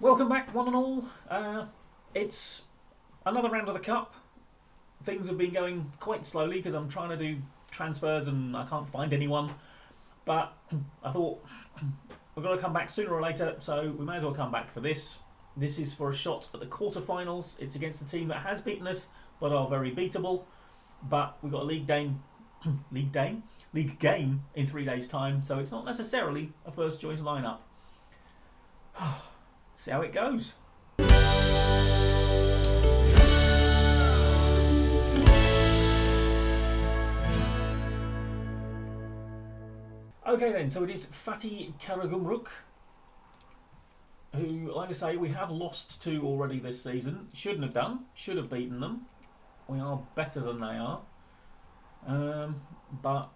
Welcome back, one and all. It's another round of the cup. Things have been going quite slowly because I'm trying to do transfers and I can't find anyone. But I thought we've got to come back sooner or later, so we may as well come back for this. This is for a shot at the quarterfinals. It's against a team that has beaten us, but are very beatable. But we've got a league game in 3 days' time, so it's not necessarily a first choice lineup. See how it goes. Okay then, so it is FATIH Karagumruk, who, like I say, we have lost to already this season. Shouldn't have done, should have beaten them. We are better than they are. But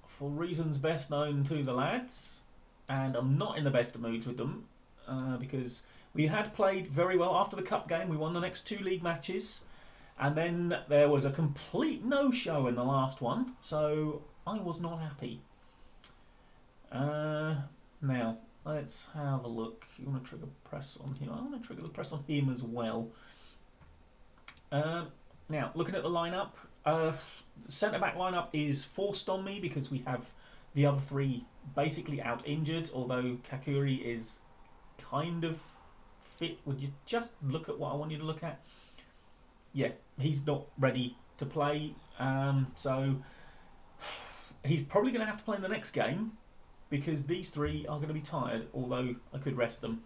for reasons best known to the lads, and I'm not in the best of moods with them, because we had played very well after the cup game. We won the next 2 league matches, and then there was a complete no-show in the last one, so I was not happy. Now, let's have a look. You want to trigger press on him? I want to trigger the press on him as well. Now, looking at the lineup, centre-back lineup is forced on me because we have the other 3 basically out injured, although Kakuri is kind of fit. Would you just look at what I want you to look at? Yeah, he's not ready to play, so he's probably going to have to play in the next game because these 3 are going to be tired, although I could rest them.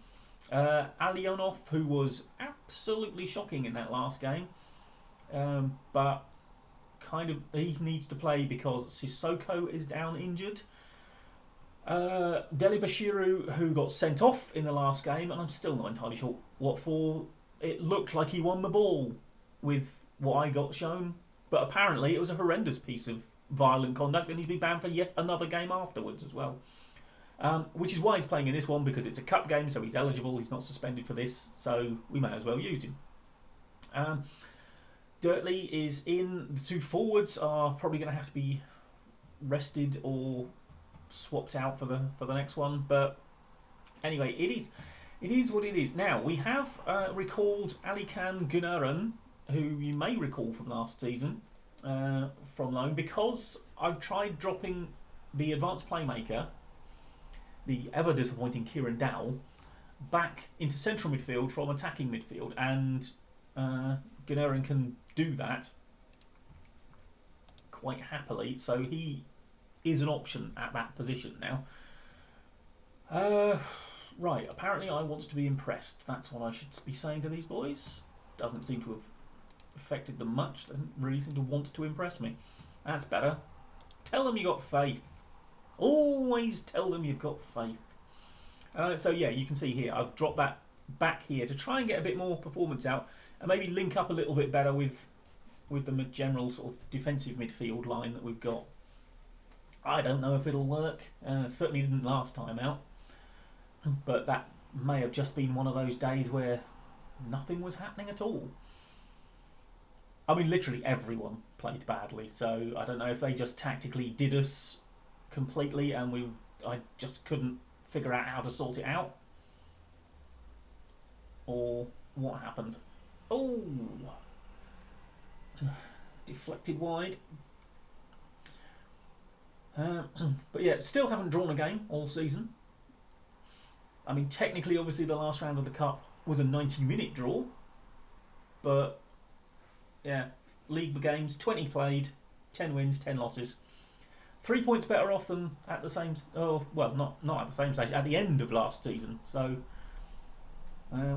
Alionov, who was absolutely shocking in that last game, but kind of he needs to play because Sissoko is down injured. Deli Bashiru, who got sent off in the last game, and I'm still not entirely sure what for. It looked like he won the ball with what I got shown, but apparently it was a horrendous piece of violent conduct, and he's been banned for yet another game afterwards as well. Which is why he's playing in this one, because it's a cup game, so he's eligible. He's not suspended for this, so we may as well use him. Dirtley is in. The 2 forwards are probably going to have to be rested or swapped out for the next one. But anyway, it is what it is. Now we have recalled Alikan Gunaran, who you may recall from last season from loan, because I've tried dropping the advanced playmaker, the ever disappointing Kieran Dowell, back into central midfield from attacking midfield, and Gunaran can do that quite happily, so he is an option at that position now. Right, apparently I want to be impressed. That's what I should be saying to these boys. Doesn't seem to have affected them much. They don't really seem to want to impress me. That's better. Tell them you got faith. Always tell them you've got faith. So yeah, you can see here, I've dropped that back here to try and get a bit more performance out, and maybe link up a little bit better with the general sort of defensive midfield line that we've got. I don't know if it'll work. Certainly didn't last time out, but that may have just been one of those days where nothing was happening at all. I mean, literally everyone played badly, so I don't know if they just tactically did us completely and I just couldn't figure out how to sort it out, or what happened. Oh, deflected wide. But yeah, still haven't drawn a game all season. I mean, technically, obviously, the last round of the cup was a 90-minute draw, but yeah, league games, 20 played, 10 wins, 10 losses. 3 points better off than at the same. Oh well, not at the same stage. At the end of last season, so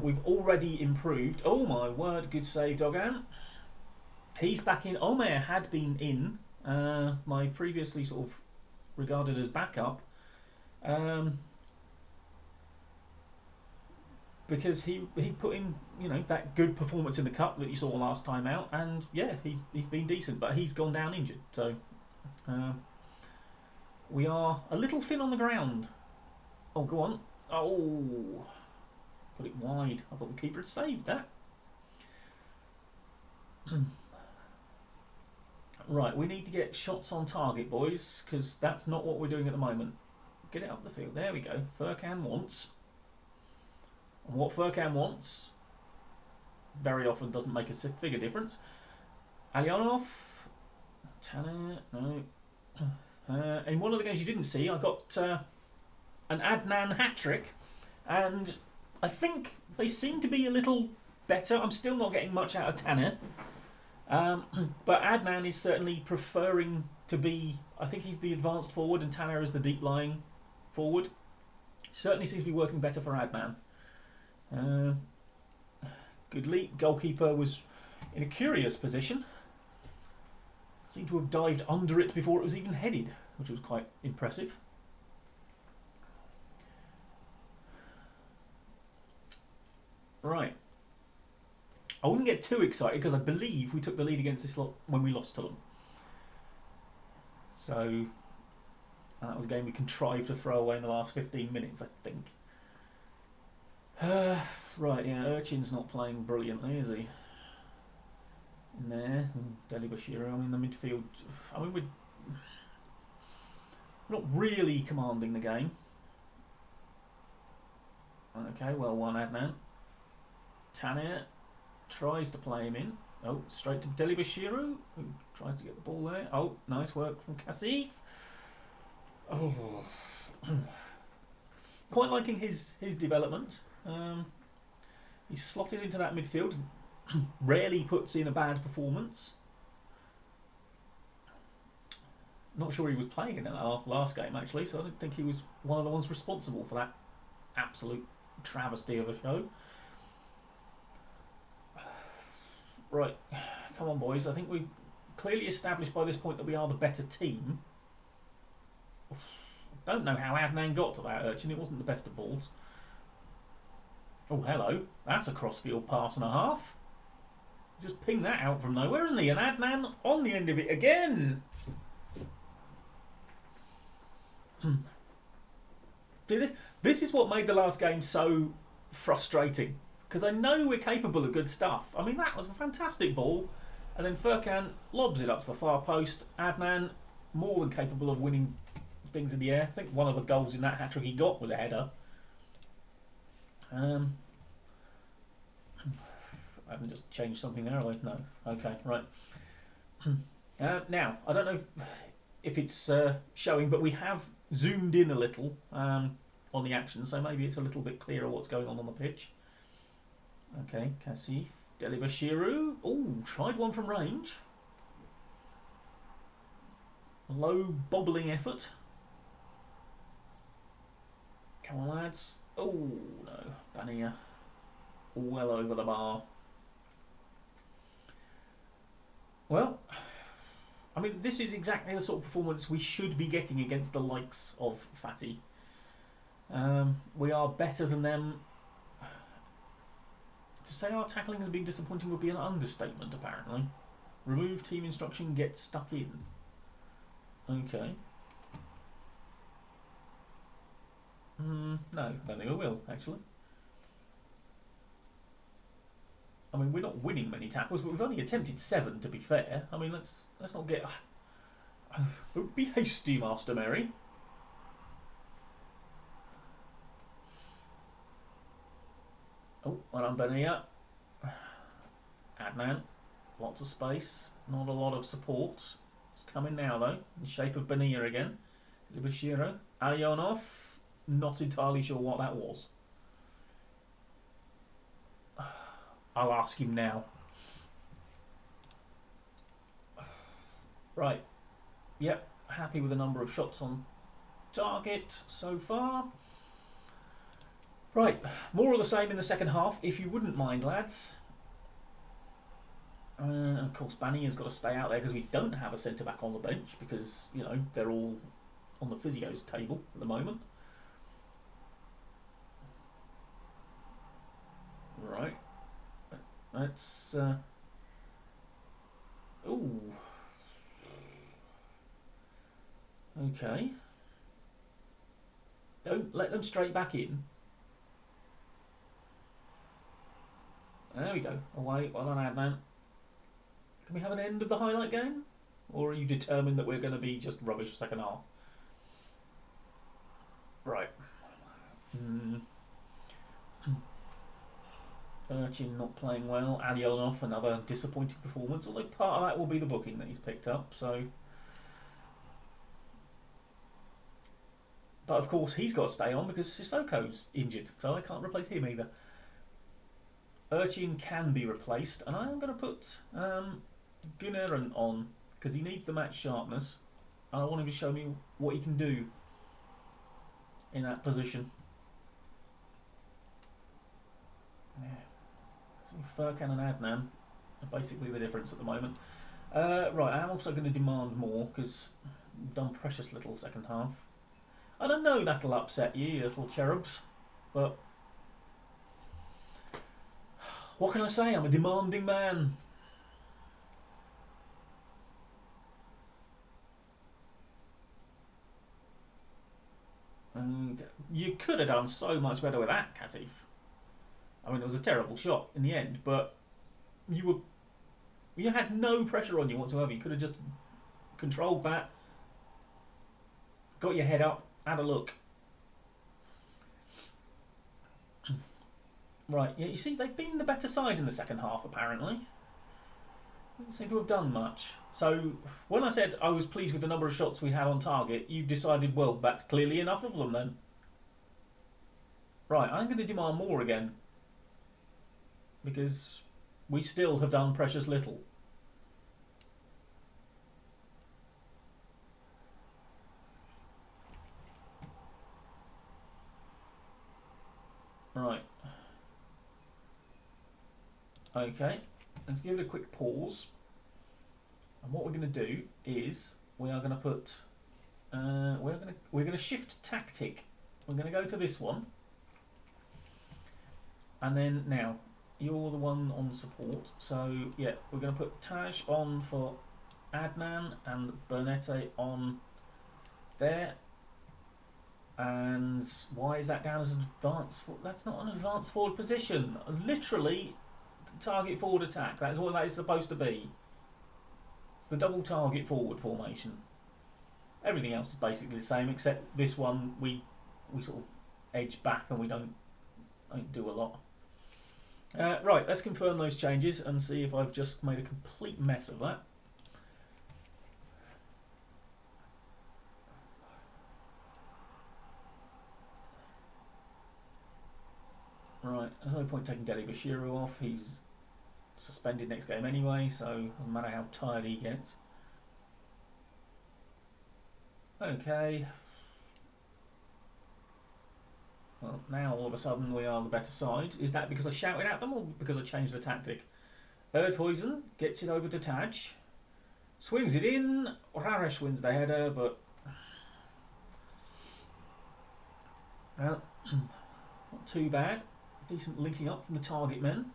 we've already improved. Oh my word! Good save, Dogan. He's back in. Omer had been in. My previously sort of regarded as backup, because he put in that good performance in the cup that you saw last time out, and yeah, he's been decent, but he's gone down injured. So. We are a little thin on the ground. Oh, go on. Oh, put it wide. I thought the keeper had saved that. Right, we need to get shots on target, boys, because that's not what we're doing at the moment. Get it up the field. There we go. Furkan once. what Furkan wants very often doesn't make a figure difference. Alyonov, Tanner, no. In one of the games you didn't see, I got an Adnan hat-trick, and I think they seem to be a little better. I'm still not getting much out of Tanner, but Adnan is certainly preferring to be, I think he's the advanced forward and Tanner is the deep-lying forward. Certainly seems to be working better for Adnan. Good leap. Goalkeeper was in a curious position. Seemed to have dived under it before it was even headed, which was quite impressive. Right. I wouldn't get too excited because I believe we took the lead against this lot when we lost to them. So that was a game we contrived to throw away in the last 15 minutes, I think. Right, yeah, Urchin's not playing brilliantly, is he? In there, Deli Bashiro. I mean, the midfield. I mean, we're not really commanding the game. Okay, well, one Adnan. Tanir tries to play him in. Oh, straight to Deli Bashiro, who tries to get the ball there. Oh, nice work from Kasif. Oh, quite liking his development. He's slotted into that midfield. Rarely puts in a bad performance. Not sure he was playing in that last game actually, so I don't think he was one of the ones responsible for that absolute travesty of a show. Right, come on boys, I think we've clearly established by this point that we are the better team. I don't know how Adnan got to that Urchin, it wasn't the best of balls. Oh, hello, that's a cross-field pass and a half. Just ping that out from nowhere, isn't he? And Adnan on the end of it again. See, this is what made the last game so frustrating. Because I know we're capable of good stuff. I mean, that was a fantastic ball. And then Furkan lobs it up to the far post. Adnan, more than capable of winning things in the air. I think one of the goals in that hat-trick he got was a header. I haven't just changed something there, have I? No. Okay, right. Now, I don't know if it's showing, but we have zoomed in a little on the action, so maybe it's a little bit clearer what's going on the pitch. Okay, Kasif, Deli Bashiru. Oh, tried one from range. Low bobbling effort. Come on, lads. Oh, no. Bania. Well over the bar. Well, I mean, this is exactly the sort of performance we should be getting against the likes of FATIH. We are better than them. To say our tackling has been disappointing would be an understatement, apparently. Remove team instruction, get stuck in. Okay. No, I don't think I will, actually. I mean, we're not winning many tackles, but we've only attempted 7, to be fair. I mean, let's not get... Don't be hasty, Master Mary. Oh, well done, Benia. Adnan. Lots of space. Not a lot of support. It's coming now, though. In the shape of Benia again. Libashiro. Alyonov. Not entirely sure what that was. I'll ask him now. Right. Yep. Happy with the number of shots on target so far. Right. More of the same in the second half, if you wouldn't mind, lads. Of course, Banny has got to stay out there because we don't have a centre-back on the bench because, you know, they're all on the physio's table at the moment. Right. Let's... Ooh. Okay. Don't let them straight back in. There we go. Away. Well done, Adnan. Can we have an end of the highlight game? Or are you determined that we're going to be just rubbish second half? Right. Urchin not playing well. Alionov, another disappointing performance, although part of that will be the booking that he's picked up. So, but of course he's got to stay on because Sissoko's injured, so I can't replace him either. Urchin can be replaced, and I'm going to put Gunnaran on because he needs the match sharpness, and I want him to show me what he can do in that position. Yeah. So Furkan and Adnan are basically the difference at the moment. Right, I am also going to demand more because we've done precious little second half. And I know that'll upset you little cherubs, but what can I say? I'm a demanding man. And you could have done so much better with that, Kazif. I mean, it was a terrible shot in the end, but you had no pressure on you whatsoever. You could have just controlled that, got your head up, had a look. Right, yeah, you see, they've been the better side in the second half, apparently. Don't seem to have done much. So, when I said I was pleased with the number of shots we had on target, you decided, well, that's clearly enough of them then. Right, I'm going to demand more again. Because we still have done precious little. Right. Okay, let's give it a quick pause. And what we're going to do is we are going to put we're going to shift tactic. We're going to go to this one, and then now you're the one on support. So yeah, we're going to put Taj on for Adnan and Bernete on there. And why is that down as an advanced? That's not an advanced forward position. Literally, target forward attack. That's what that is supposed to be. It's the double target forward formation. Everything else is basically the same, except this one we sort of edge back and we don't do a lot. Right, let's confirm those changes and see if I've just made a complete mess of that. Right, there's no point taking Deli Bashiru off. He's suspended next game anyway, so it doesn't matter how tired he gets. Okay. Well, now all of a sudden we are the better side. Is that because I shouted at them or because I changed the tactic? Erdhuizen gets it over to Taj. Swings it in. Raresh wins the header, but well, not too bad. Decent linking up from the target men.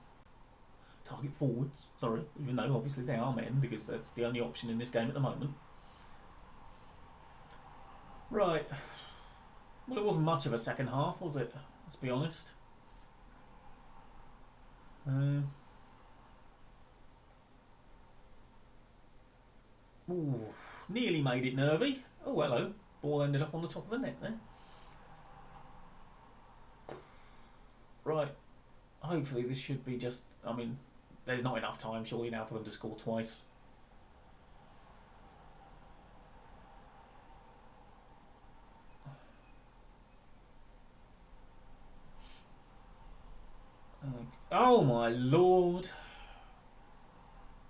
Target forwards, sorry, even though obviously they are men because that's the only option in this game at the moment. Right. Well, it wasn't much of a second half, was it? Let's be honest. Ooh, nearly made it nervy. Oh, hello. Ball ended up on the top of the net there. Right. Hopefully this should be just... I mean, there's not enough time, surely, now for them to score twice. Oh my lord.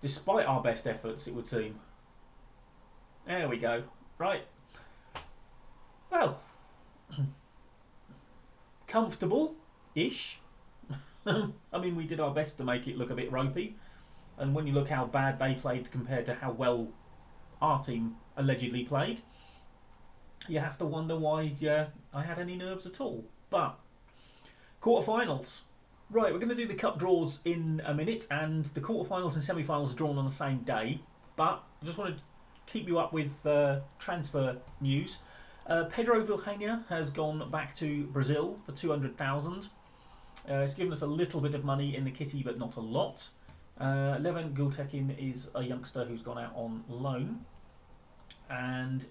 Despite our best efforts, it would seem. There we go. Right. Well. Comfortable-ish. I mean, we did our best to make it look a bit ropey. And when you look how bad they played compared to how well our team allegedly played, you have to wonder why I had any nerves at all. But, quarterfinals. Right, we're going to do the cup draws in a minute, and the quarterfinals and semi-finals are drawn on the same day. But I just want to keep you up with transfer news. Pedro Vilhena has gone back to Brazil for 200,000. It's given us a little bit of money in the kitty, but not a lot. Levent Gultekin is a youngster who's gone out on loan. And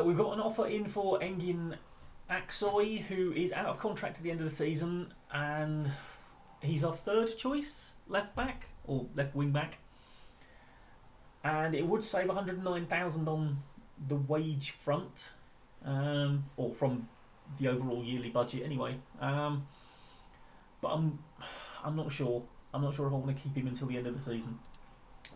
we've got an offer in for Engin Aksoy, who is out of contract at the end of the season, and he's our third choice left back or left wing back, and it would save 109,000 on the wage front, or from the overall yearly budget anyway. But I'm not sure. I'm not sure if I want to keep him until the end of the season.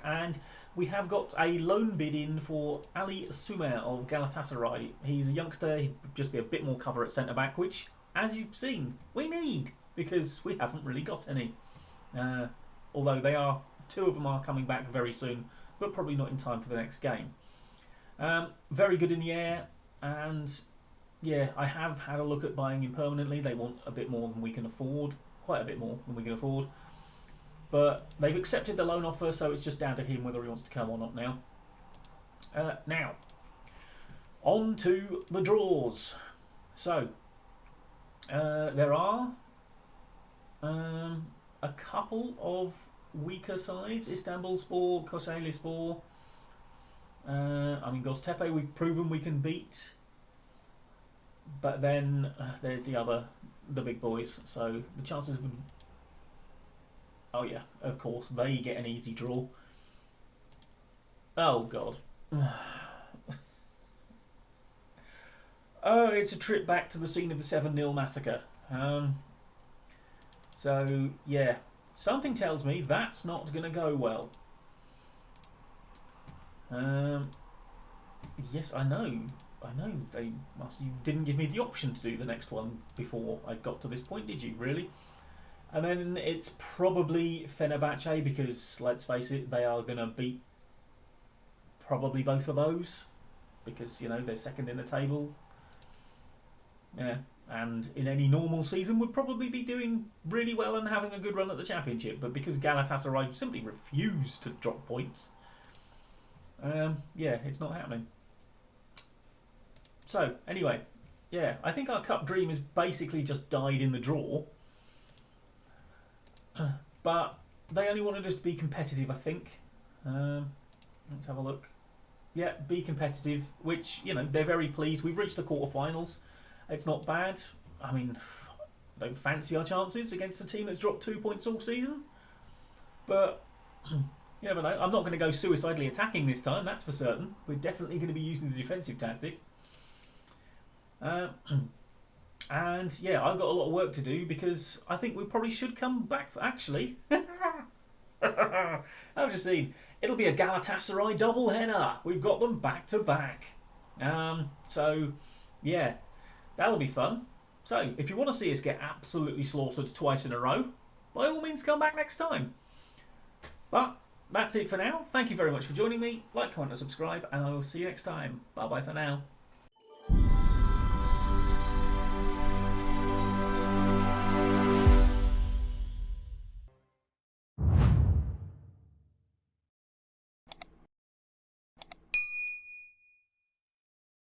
And we have got a loan bid in for Ali Sumer of Galatasaray. He's a youngster. He'd just be a bit more cover at centre back, which, as you've seen, we need because we haven't really got any. Although two of them are coming back very soon, but probably not in time for the next game. Very good in the air, and yeah, I have had a look at buying him permanently. They want a bit more than we can afford, quite a bit more than we can afford. But they've accepted the loan offer, so it's just down to him whether he wants to come or not now. Now, on to the draws. So, there are a couple of weaker sides. Istanbulspor, Kocaelispor. Göztepe we've proven we can beat. But then there's the big boys. So the chances of... Oh yeah, of course, they get an easy draw. Oh God. Oh, it's a trip back to the scene of the 7-0 massacre. So, yeah, something tells me that's not going to go well. Yes, I know. They must. You didn't give me the option to do the next one before I got to this point, did you? Really? And then it's probably Fenerbahce because, let's face it, they are going to beat probably both of those because, they're second in the table. Yeah, and in any normal season would probably be doing really well and having a good run at the Championship. But because Galatasaray simply refused to drop points, it's not happening. So, anyway, yeah, I think our cup dream has basically just died in the draw. But they only wanted us to be competitive, I think. Let's have a look. Yeah, be competitive, which, they're very pleased. We've reached the quarterfinals. It's not bad. I mean, don't fancy our chances against a team that's dropped 2 points all season. But, you never know. I'm not going to go suicidally attacking this time, that's for certain. We're definitely going to be using the defensive tactic. And yeah, I've got a lot of work to do because I think we probably should come back. Actually, I've just seen it'll be a Galatasaray double header. We've got them back to back. So yeah, that'll be fun. So if you want to see us get absolutely slaughtered twice in a row, by all means come back next time. But that's it for now. Thank you very much for joining me. Like, comment and subscribe, and I will see you next time. Bye bye for now.